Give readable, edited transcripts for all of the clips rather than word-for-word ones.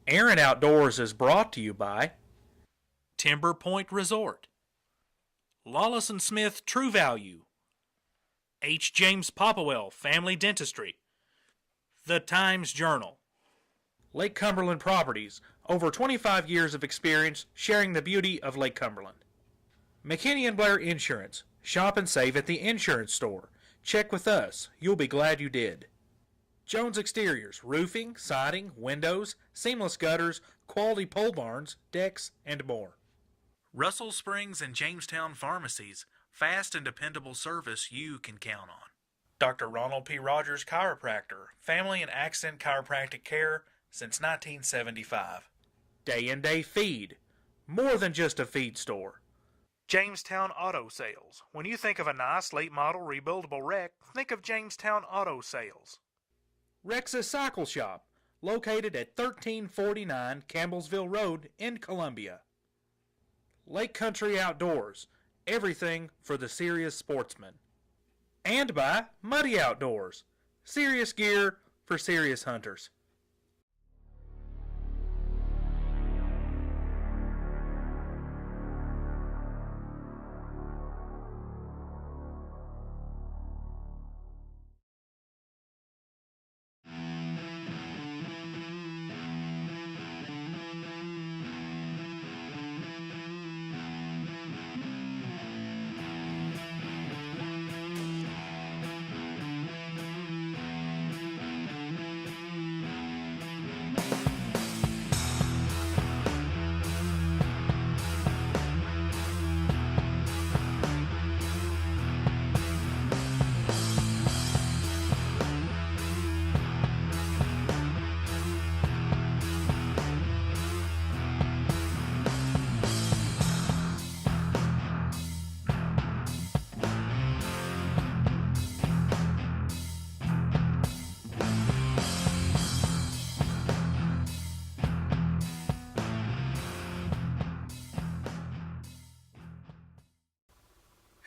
Aaron Outdoors is brought to you by Timber Point Resort, Lawless & Smith True Value, H. James Popplewell Family Dentistry, The Times Journal, Lake Cumberland Properties, over 25 years of experience sharing the beauty of Lake Cumberland. McKinney & Blair Insurance, shop and save at the insurance store. Check with us, you'll be glad you did. Jones Exteriors, roofing, siding, windows, seamless gutters, quality pole barns, decks, and more. Russell Springs and Jamestown Pharmacies, fast and dependable service you can count on. Dr. Ronald P. Rogers Chiropractor, family and accident chiropractic care since 1975. Day and Day Feed, more than just a feed store. Jamestown Auto Sales. When you think of a nice late model rebuildable wreck, think of Jamestown Auto Sales. Rex's Cycle Shop, located at 1349 Campbellsville Road in Columbia. Lake Country Outdoors, everything for the serious sportsman. And by Muddy Outdoors, serious gear for serious hunters.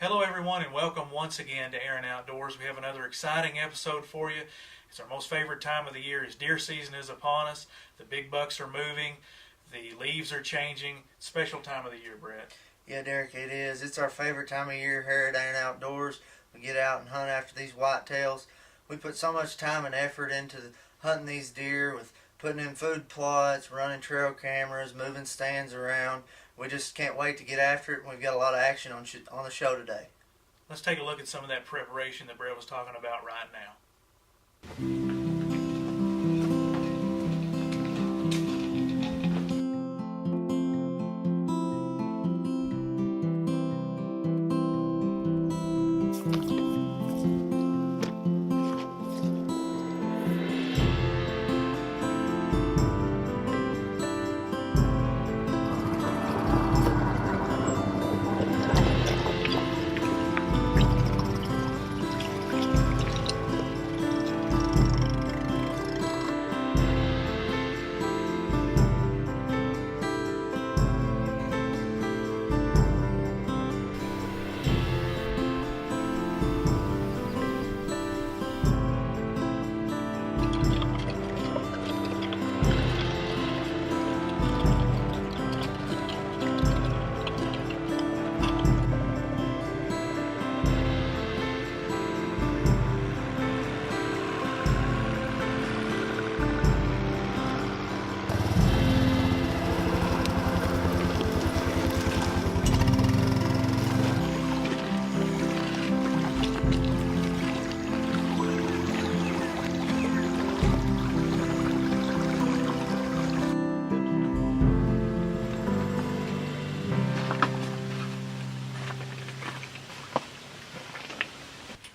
Hello everyone and welcome once again to Aaron Outdoors. We have another exciting episode for you. It's our most favorite time of the year as deer season is upon us. The big bucks are moving, the leaves are changing. Special time of the year, Brett. Yeah, Derek, it is. It's our favorite time of year here at Aaron Outdoors. We get out and hunt after these whitetails. We put so much time and effort into hunting these deer with putting in food plots, running trail cameras, moving stands around. We just can't wait to get after it, and we've got a lot of action on the show today. Let's take a look at some of that preparation that Brett was talking about right now.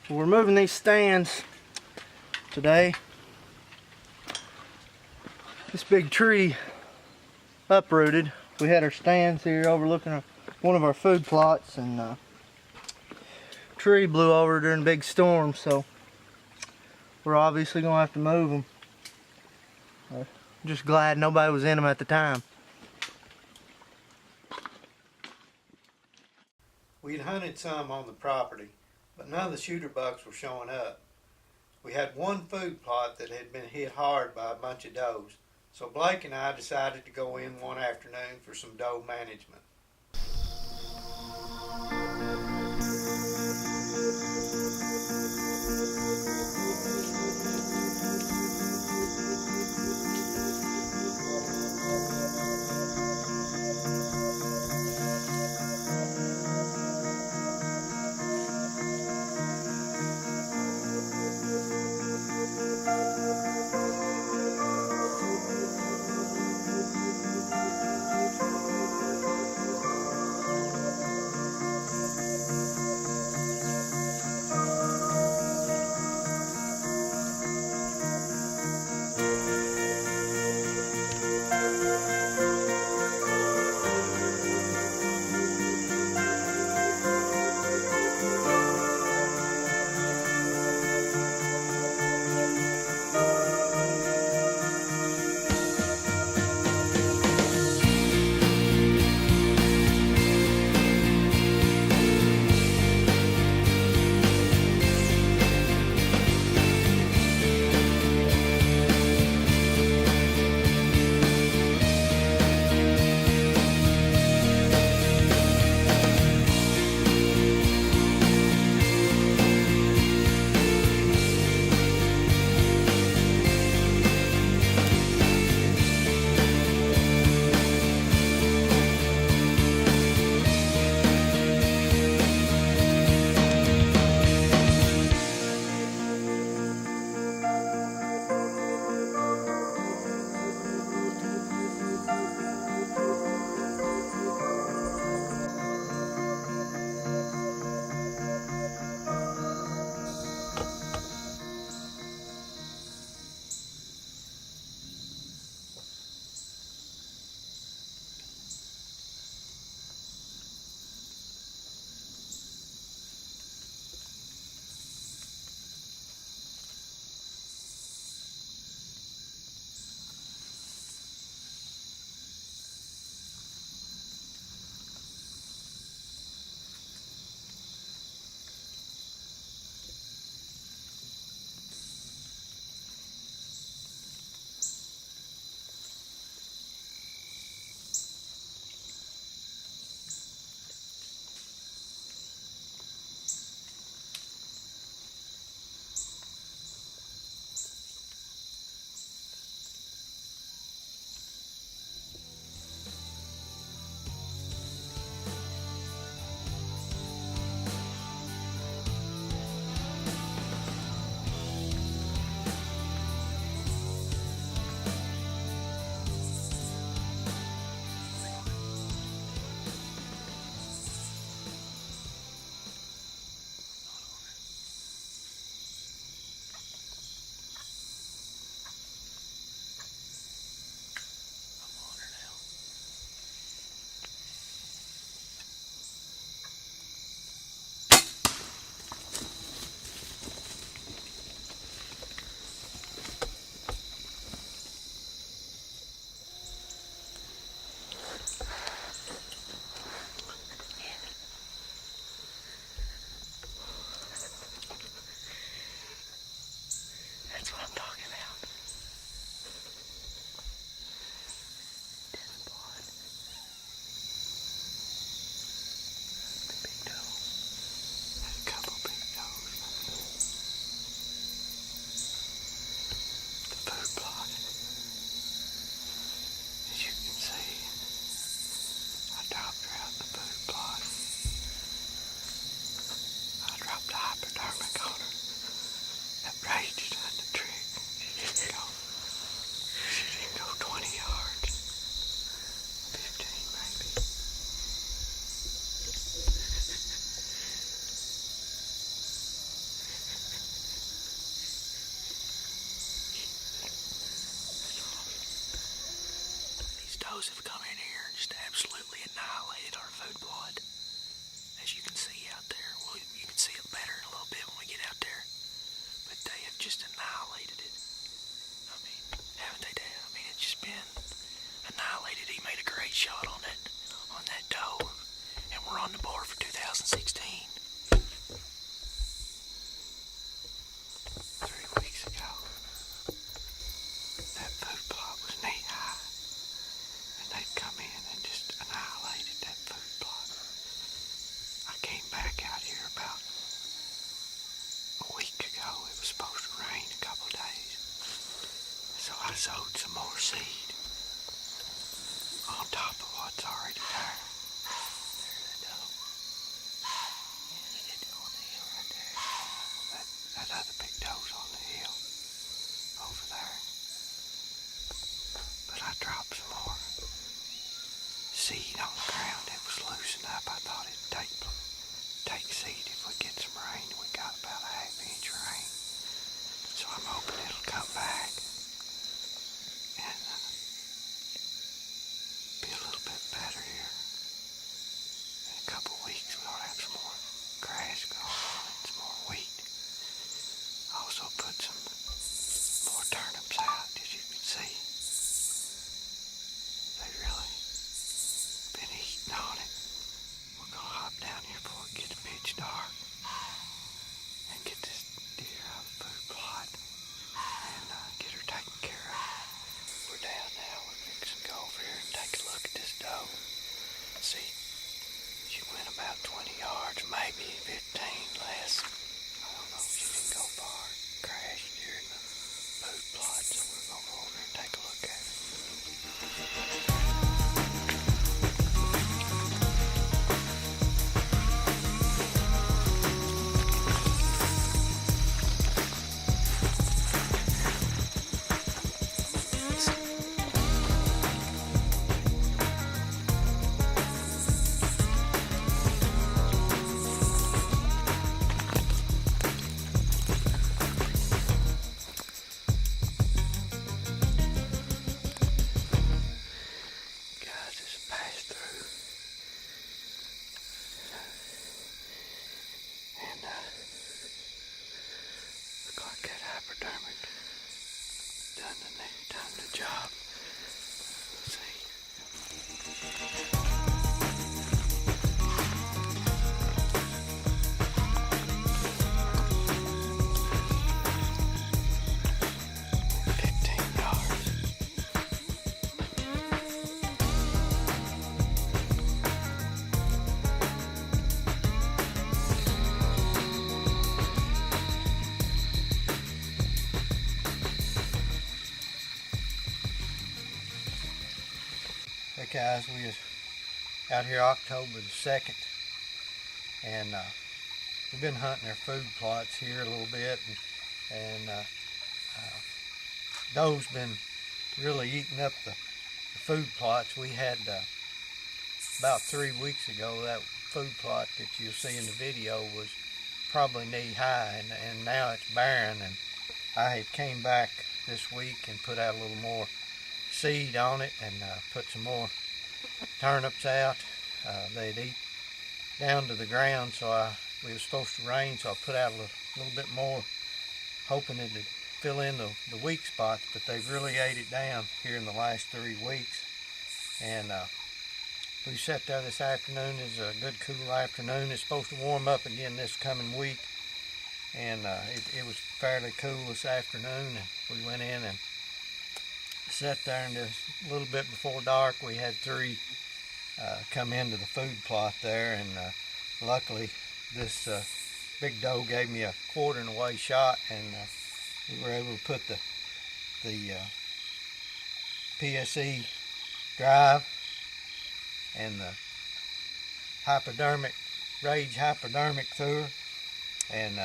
We're moving these stands today. This big tree uprooted. We had our stands here overlooking one of our food plots, and tree blew over during a big storm, so we're obviously gonna have to move them. Just glad nobody was in them at the time. We'd hunted some on the property, but none of the shooter bucks were showing up. We had one food plot that had been hit hard by a bunch of does. So Blake and I decided to go in one afternoon for some doe management. Those have come in here and just absolutely annihilated our food plot. As you can see out there, well, you can see it better in a little bit when we get out there. But they have just annihilated it. I mean, haven't they, Dad? I mean, it's just been annihilated. He made a great shot on that doe, and we're on the board for 2016. 3 weeks ago, that food plot was knee high. sowed some more seed on top of what's already there. There's the doe. And it's on the hill right there. That other big doe's on the hill over there. But I dropped some more seed on the ground. It was loosened up. I thought it'd take seed if we get some rain. We got about a half-inch rain. So I'm hoping it'll come back and be a little bit better here. In a couple weeks we ought to have some more grass growing and some more wheat. Also put some more turnips out, as you can see. They've really been eating on it. We're gonna hop down here before it gets pitch dark and get this deer out of the food plot and get her taken care of. We're down now. We're fixing to go over here and take a look at this doe. See, she went about 20 yards, maybe 15 less. I don't know. She didn't go far. Crashed here in the food plot, so we're gonna go over and take a look at her. Guys, this is pass through. And look like that hypodermic done the job. Let's see. Hey guys, we was out here October the 2nd, and we've been hunting their food plots here a little bit, and doe's been really eating up the food plots. We had about 3 weeks ago, that food plot that you'll see in the video was probably knee high, and now it's barren, and I had came back this week and put out a little more seed on it and put some more turnips out. They'd eat down to the ground, so we were supposed to rain, so I put out a little bit more, hoping it'd fill in the weak spots, but they've really ate it down here in the last 3 weeks. And we sat there this afternoon. It's a good cool afternoon. It's supposed to warm up again this coming week, and it was fairly cool this afternoon, and we went in and sat there, and just a little bit before dark we had 3 come into the food plot there, and luckily this big doe gave me a quartering away shot, and we were able to put the PSE drive and the rage hypodermic through her, and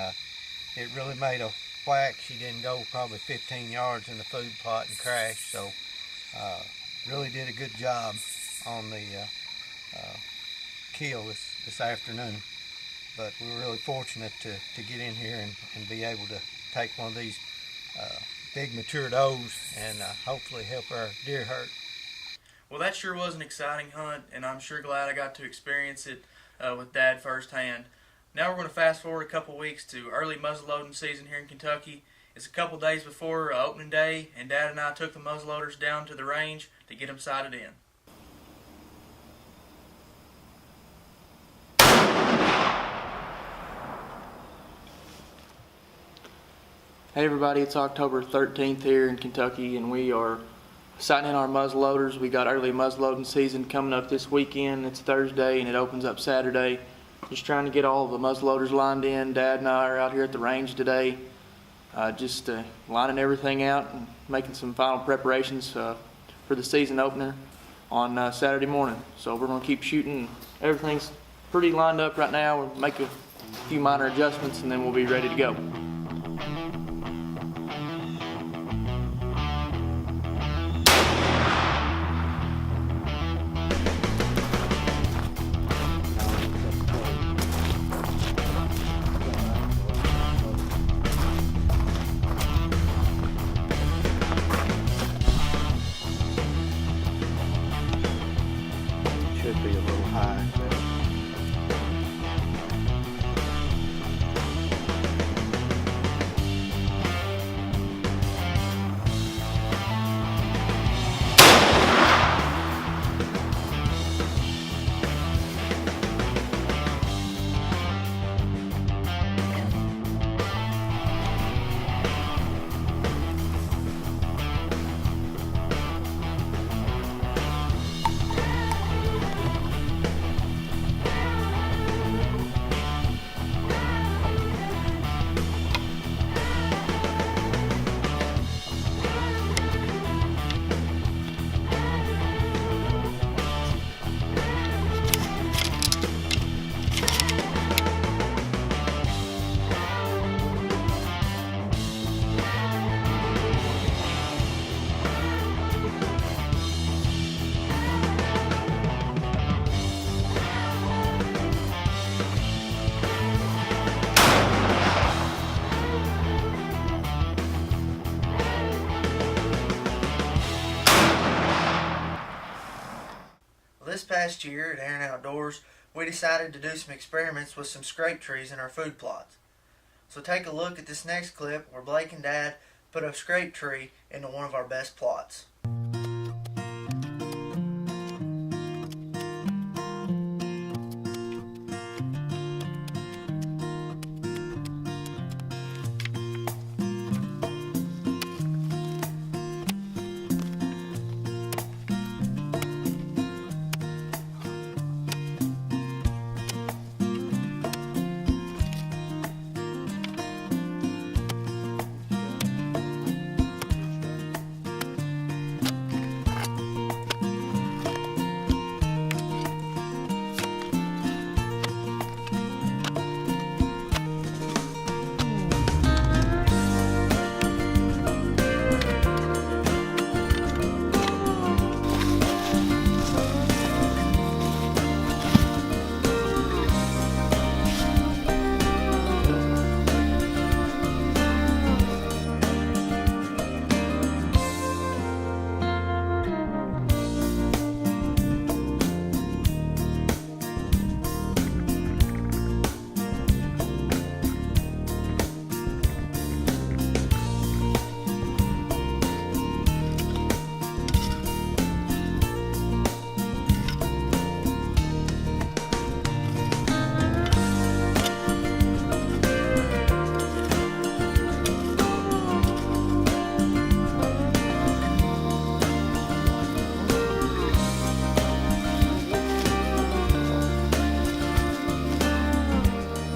it really made a whack. She didn't go probably 15 yards in the food plot and crashed, so really did a good job on the kill this afternoon. But we were really fortunate to get in here and be able to take one of these big mature does and hopefully help our deer herd. Well, that sure was an exciting hunt, and I'm sure glad I got to experience it with Dad firsthand. Now we're going to fast forward a couple weeks to early muzzleloading season here in Kentucky. It's a couple days before opening day, and Dad and I took the muzzleloaders down to the range to get them sighted in. Hey everybody, it's October 13th here in Kentucky, and we are sighting in our muzzleloaders. We got early muzzleloading season coming up this weekend. It's Thursday and it opens up Saturday. Just trying to get all the muzzleloaders lined in. Dad and I are out here at the range today. just lining everything out and making some final preparations for the season opener on Saturday morning. So we're going to keep shooting. Everything's pretty lined up right now. We'll make a few minor adjustments and then we'll be ready to go. Should be a little high. This past year at Aaron Outdoors, we decided to do some experiments with some scrape trees in our food plots. So take a look at this next clip where Blake and Dad put a scrape tree into one of our best plots.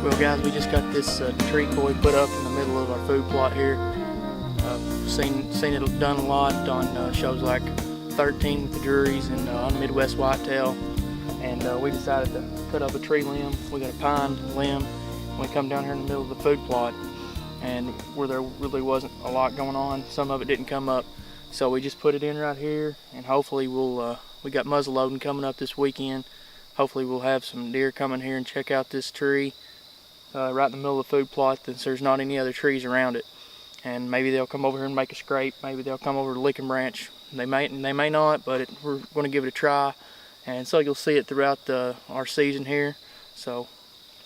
Well guys, we just got this tree koi put up in the middle of our food plot here. Seen it done a lot on shows like 13 with the juries and on Midwest Whitetail. And we decided to put up a tree limb. We got a pine limb. We come down here in the middle of the food plot, and where there really wasn't a lot going on, some of it didn't come up. So we just put it in right here, and hopefully we got muzzle loading coming up this weekend. Hopefully we'll have some deer coming here and check out this tree right in the middle of the food plot, since there's not any other trees around it. And maybe they'll come over here and make a scrape. Maybe they'll come over to Licking Branch. They may not, but we're going to give it a try. And so you'll see it throughout our season here. So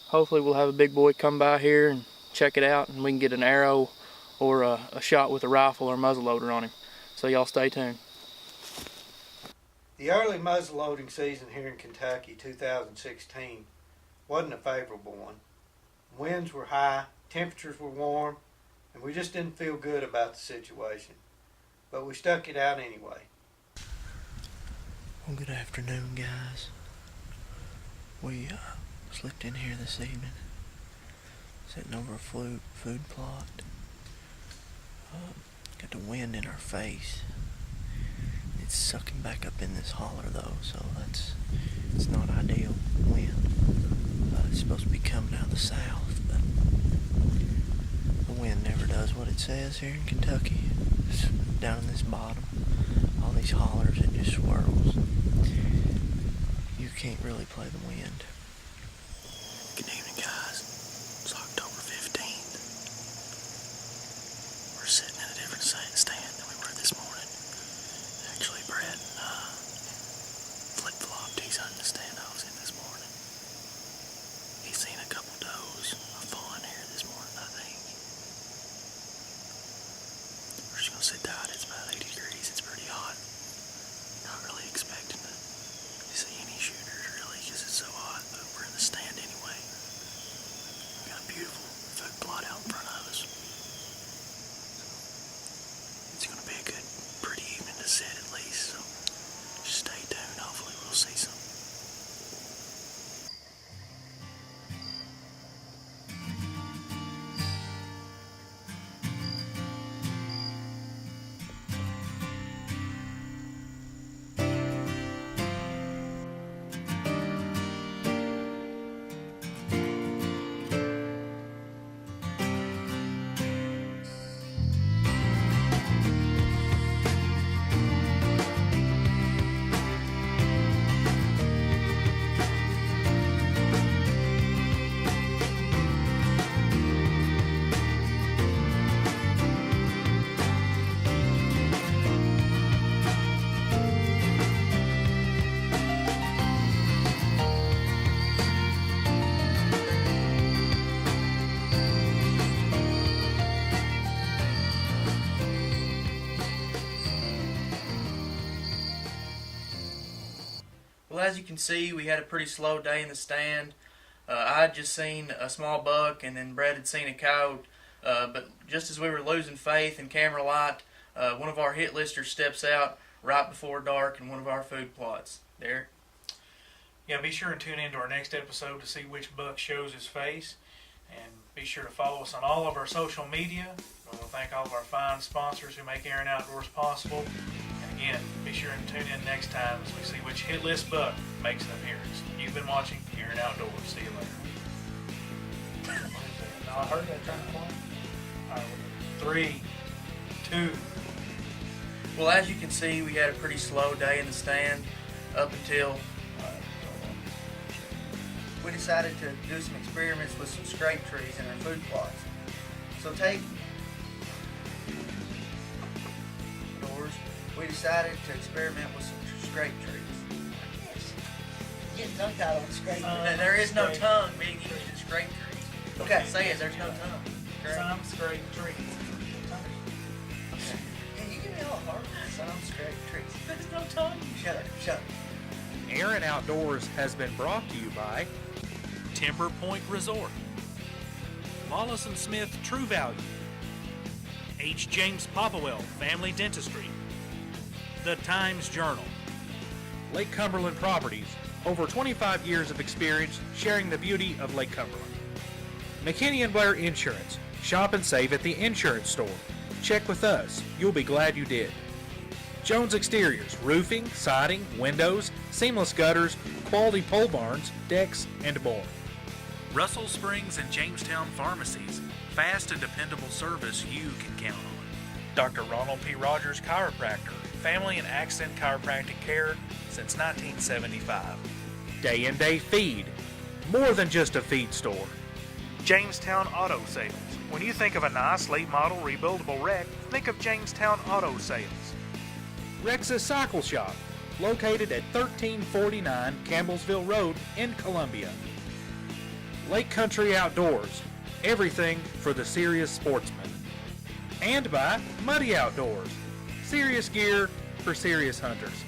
hopefully we'll have a big boy come by here and check it out, and we can get an arrow or a shot with a rifle or muzzleloader on him. So y'all stay tuned. The early muzzleloading season here in Kentucky, 2016, wasn't a favorable one. Winds were high, temperatures were warm, and we just didn't feel good about the situation. But we stuck it out anyway. Well, good afternoon, guys. We slipped in here this evening, sitting over a food plot. Got the wind in our face. It's sucking back up in this holler though, so it's not ideal wind. It's supposed to be coming out of the south, but the wind never does what it says here in Kentucky. It's down in this bottom, all these hollers, it just swirls. You can't really play the wind. Good evening, guys. It's October 15th. We're sitting in a different stand than we were this morning. Actually, Brad flip-flopped. He's hunting the stand I was in this morning. He's seen a couple does, a fawn here this morning, I think. We're just gonna sit tight. It's about 80 degrees. It's pretty hot. Not really expecting to see any shooters really because it's so hot, but we're in the stand anyway. We got a beautiful food plot out in front of us. It's gonna be a good, pretty evening to sit at least, so just stay tuned. Hopefully we'll see some. Well, as you can see, we had a pretty slow day in the stand. I had just seen a small buck, and then Brad had seen a coyote. But just as we were losing faith in camera light, one of our hit listers steps out right before dark in one of our food plots. Derek? Yeah, be sure and tune in to our next episode to see which buck shows his face. And be sure to follow us on all of our social media. We want to thank all of our fine sponsors who make Aaron Outdoors possible. And again, be sure and tune in next time as we see which hit list buck makes an appearance. You've been watching Aaron Outdoors. See you later. No, I heard that trying to climb. All right, 3, 2. Well, as you can see, we had a pretty slow day in the stand up until We decided to do some experiments with some scrape trees in our food plots. So we decided to experiment with some scrape trees. Get tongue tied on scrape. there is no tongue being used in scrape trees. Okay. Say it, there's no tongue. Correct? Some scrape trees. Yeah, you give me all hard. Some scrape trees. There's no tongue. Shut up. Aaron Outdoors has been brought to you by Timber Point Resort, Wallace & Smith True Value, H. James Popplewell Family Dentistry, The Times Journal, Lake Cumberland Properties, over 25 years of experience sharing the beauty of Lake Cumberland. McKinney & Blair Insurance, shop and save at the insurance store. Check with us, you'll be glad you did. Jones Exteriors, roofing, siding, windows, seamless gutters, quality pole barns, decks, and more. Russell Springs and Jamestown Pharmacies, fast and dependable service you can count on. Dr. Ronald P. Rogers Chiropractor, family and accident chiropractic care since 1975. Day and Day Feed, more than just a feed store. Jamestown Auto Sales. When you think of a nice late model rebuildable wreck, think of Jamestown Auto Sales. Rex's Cycle Shop, located at 1349 Campbellsville Road in Columbia. Lake Country Outdoors, everything for the serious sportsman. And by Muddy Outdoors, serious gear for serious hunters.